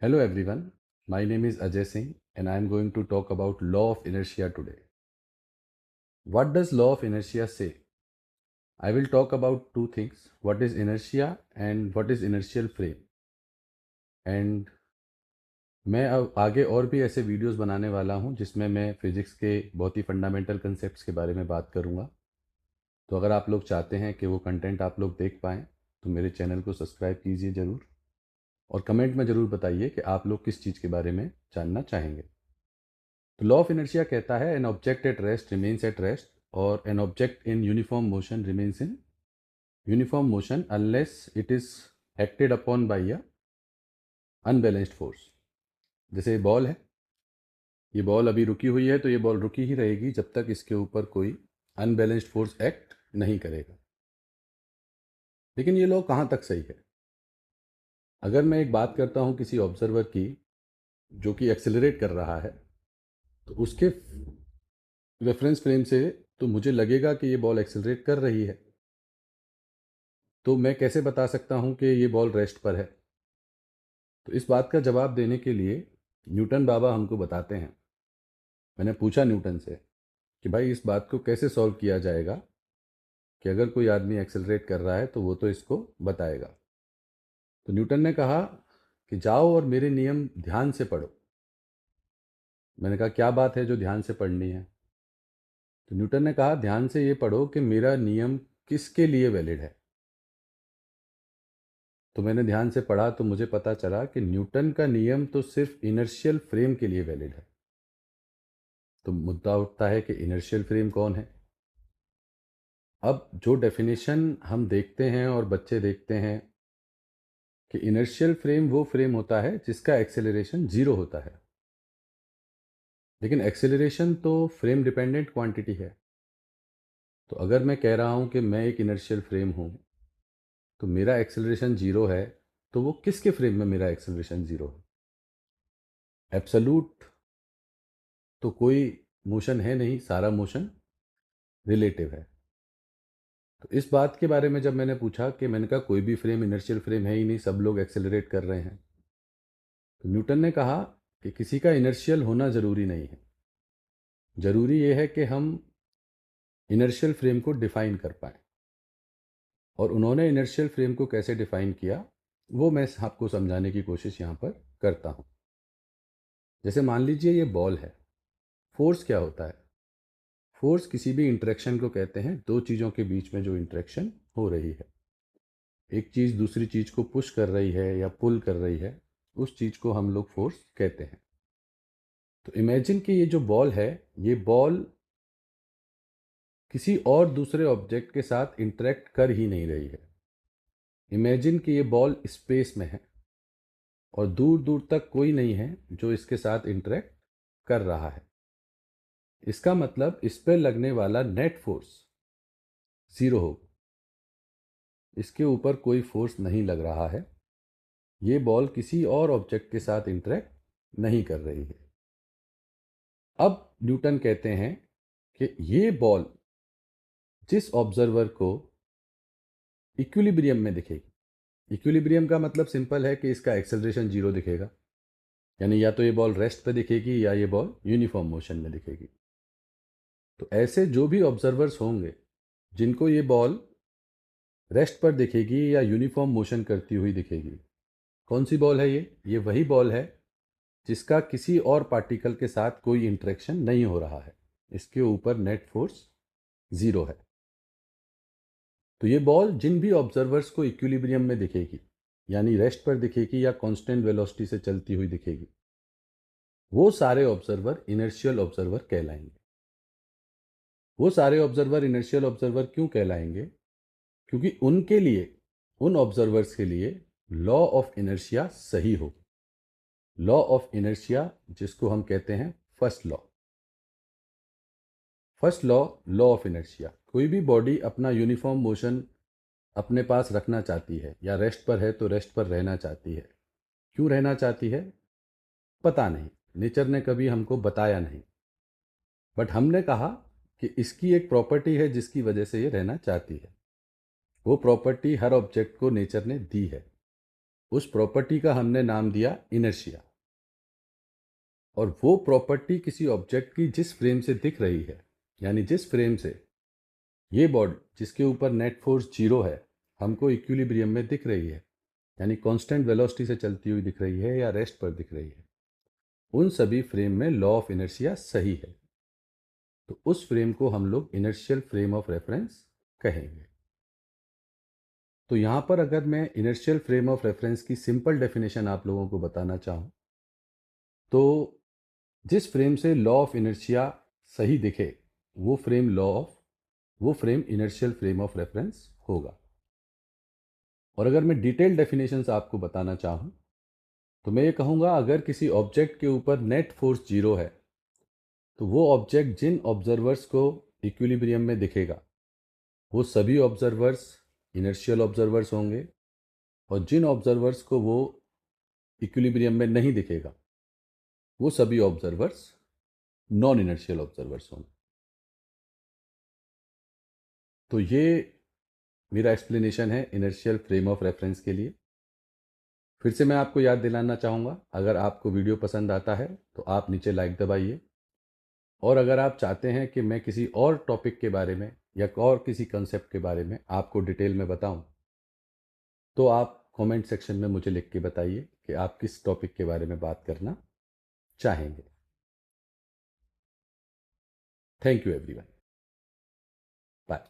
Hello everyone, my name is Ajay Singh and I am going to talk about law of inertia today. What does law of inertia say? I will talk about two things, what is inertia and what is inertial frame. And मैं अब आगे और भी ऐसे videos बनाने वाला हूं जिसमें मैं फिज़िक्स के बहुत ही फंडामेंटल कंसेप्ट्स के बारे में बात करूंगा। तो अगर आप लोग चाहते हैं कि वो कंटेंट आप लोग देख पाएँ तो मेरे चैनल को सब्सक्राइब कीजिए ज़रूर और कमेंट में ज़रूर बताइए कि आप लोग किस चीज़ के बारे में जानना चाहेंगे। तो लॉ ऑफ इनर्शिया कहता है an object at rest remains at rest और an object in uniform motion remains in uniform motion unless it is acted upon by a unbalanced force. जैसे बॉल है, ये बॉल अभी रुकी हुई है तो ये बॉल रुकी ही रहेगी जब तक इसके ऊपर कोई अनबैलेंस्ड फोर्स एक्ट नहीं करेगा। लेकिन ये लॉ कहाँ तक सही है? अगर मैं एक बात करता हूँ किसी ऑब्जर्वर की जो कि एक्सेलरेट कर रहा है तो उसके रेफरेंस फ्रेम से तो मुझे लगेगा कि ये बॉल एक्सेलरेट कर रही है। तो मैं कैसे बता सकता हूँ कि ये बॉल रेस्ट पर है? तो इस बात का जवाब देने के लिए न्यूटन बाबा हमको बताते हैं। मैंने पूछा न्यूटन से कि भाई इस बात को कैसे सॉल्व किया जाएगा कि अगर कोई आदमी एक्सेलरेट कर रहा है तो वो तो इसको बताएगा। तो न्यूटन ने कहा कि जाओ और मेरे नियम ध्यान से पढ़ो। मैंने कहा क्या बात है जो ध्यान से पढ़नी है? तो न्यूटन ने कहा ध्यान से ये पढ़ो कि मेरा नियम किसके लिए वैलिड है। तो मैंने ध्यान से पढ़ा तो मुझे पता चला कि न्यूटन का नियम तो सिर्फ इनर्शियल फ्रेम के लिए वैलिड है। तो मुद्दा उठता है कि इनर्शियल फ्रेम कौन है? अब जो डेफिनेशन हम देखते हैं और बच्चे देखते हैं कि इनर्शियल फ्रेम वो फ्रेम होता है जिसका एक्सेलरेशन जीरो होता है। लेकिन एक्सेलरेशन तो फ्रेम डिपेंडेंट क्वांटिटी है। तो अगर मैं कह रहा हूँ कि मैं एक इनर्शियल फ्रेम हूँ तो मेरा एक्सेलरेशन जीरो है, तो वो किसके फ्रेम में मेरा एक्सेलरेशन जीरो है? एब्सोल्यूट तो कोई मोशन है नहीं, सारा मोशन रिलेटिव है। तो इस बात के बारे में जब मैंने पूछा कि मैंने कहा कोई भी फ्रेम इनर्शियल फ्रेम है ही नहीं, सब लोग एक्सेलरेट कर रहे हैं। तो न्यूटन ने कहा कि किसी का इनर्शियल होना ज़रूरी नहीं है, ज़रूरी ये है कि हम इनर्शियल फ्रेम को डिफ़ाइन कर पाएँ। और उन्होंने इनर्शियल फ्रेम को कैसे डिफ़ाइन किया वो मैं आपको समझाने की कोशिश यहाँ पर करता हूँ। जैसे मान लीजिए ये बॉल है, फोर्स क्या होता है? फोर्स किसी भी इंटरेक्शन को कहते हैं, दो चीज़ों के बीच में जो इंटरेक्शन हो रही है। एक चीज़ दूसरी चीज़ को पुश कर रही है या पुल कर रही है, उस चीज़ को हम लोग फोर्स कहते हैं। तो इमेजिन कि ये जो बॉल है, ये बॉल किसी और दूसरे ऑब्जेक्ट के साथ इंटरेक्ट कर ही नहीं रही है। इमेजिन कि ये बॉल स्पेस में है और दूर दूर तक कोई नहीं है जो इसके साथ इंटरेक्ट कर रहा है। इसका मतलब इस पर लगने वाला नेट फोर्स ज़ीरो होगा। इसके ऊपर कोई फोर्स नहीं लग रहा है, ये बॉल किसी और ऑब्जेक्ट के साथ इंटरेक्ट नहीं कर रही है। अब न्यूटन कहते हैं कि ये बॉल जिस ऑब्जर्वर को इक्विलिब्रियम में दिखेगी, इक्विलिब्रियम का मतलब सिंपल है कि इसका एक्सेलरेशन जीरो दिखेगा, यानी या तो ये बॉल रेस्ट पे दिखेगी या ये बॉल यूनिफॉर्म मोशन में दिखेगी। तो ऐसे जो भी ऑब्जर्वर्स होंगे जिनको ये बॉल रेस्ट पर दिखेगी या यूनिफॉर्म मोशन करती हुई दिखेगी, कौन सी बॉल है ये वही बॉल है जिसका किसी और पार्टिकल के साथ कोई इंटरेक्शन नहीं हो रहा है, इसके ऊपर नेट फोर्स ज़ीरो है। तो ये बॉल जिन भी ऑब्जर्वर्स को इक्विलिब्रियम में दिखेगी, यानी रेस्ट पर दिखेगी या कांस्टेंट वेलोसिटी से चलती हुई दिखेगी, वो सारे ऑब्जर्वर इनर्शियल ऑब्जर्वर कहलाएंगे। वो सारे ऑब्जर्वर इनर्शियल ऑब्जर्वर क्यों कहलाएंगे? क्योंकि उनके लिए, उन ऑब्जर्वर्स के लिए लॉ ऑफ इनर्शिया सही हो। लॉ ऑफ इनर्शिया जिसको हम कहते हैं first law. First law, law of inertia. कोई भी बॉडी अपना यूनिफॉर्म मोशन अपने पास रखना चाहती है या रेस्ट पर है तो रेस्ट पर रहना चाहती है। क्यों रहना चाहती है पता नहीं, नेचर ने कभी हमको बताया नहीं, बट हमने कहा कि इसकी एक प्रॉपर्टी है जिसकी वजह से ये रहना चाहती है। वो प्रॉपर्टी हर ऑब्जेक्ट को नेचर ने दी है। उस प्रॉपर्टी का हमने नाम दिया इनर्शिया। और वो प्रॉपर्टी किसी ऑब्जेक्ट की जिस फ्रेम से दिख रही है, यानी जिस फ्रेम से ये बॉडी जिसके ऊपर नेट फोर्स 0 है हमको इक्विलिब्रियम में दिख रही है, यानी कांस्टेंट वेलोसिटी से चलती हुई दिख रही है या रेस्ट पर दिख रही है, उन सभी फ्रेम में लॉ ऑफ इनर्शिया सही है। तो उस फ्रेम को हम लोग इनर्शियल फ्रेम ऑफ रेफरेंस कहेंगे। तो यहाँ पर अगर मैं इनर्शियल फ्रेम ऑफ रेफरेंस की सिंपल डेफिनेशन आप लोगों को बताना चाहूँ, तो जिस फ्रेम से लॉ ऑफ इनर्शिया सही दिखे वो frame inertial frame of reference होगा। और अगर मैं डिटेल डेफिनेशंस आपको बताना चाहूँ तो मैं ये कहूँगा, अगर किसी ऑब्जेक्ट के ऊपर नेट फोर्स 0 है तो वो ऑब्जेक्ट जिन ऑब्जर्वर्स को इक्विलिब्रियम में दिखेगा वो सभी ऑब्जर्वर्स इनर्शियल ऑब्जर्वर्स होंगे, और जिन ऑब्जर्वर्स को वो इक्विलिब्रियम में नहीं दिखेगा वो सभी ऑब्जर्वर्स नॉन इनर्शियल ऑब्जर्वर्स होंगे। तो ये मेरा एक्सप्लेनेशन है इनर्शियल फ्रेम ऑफ रेफरेंस के लिए। फिर से मैं आपको याद दिलाना चाहूँगा, अगर आपको वीडियो पसंद आता है तो आप नीचे लाइक दबाइए, और अगर आप चाहते हैं कि मैं किसी और टॉपिक के बारे में या और किसी कंसेप्ट के बारे में आपको डिटेल में बताऊं, तो आप कमेंट सेक्शन में मुझे लिख के बताइए कि आप किस टॉपिक के बारे में बात करना चाहेंगे। Thank you everyone. बाय।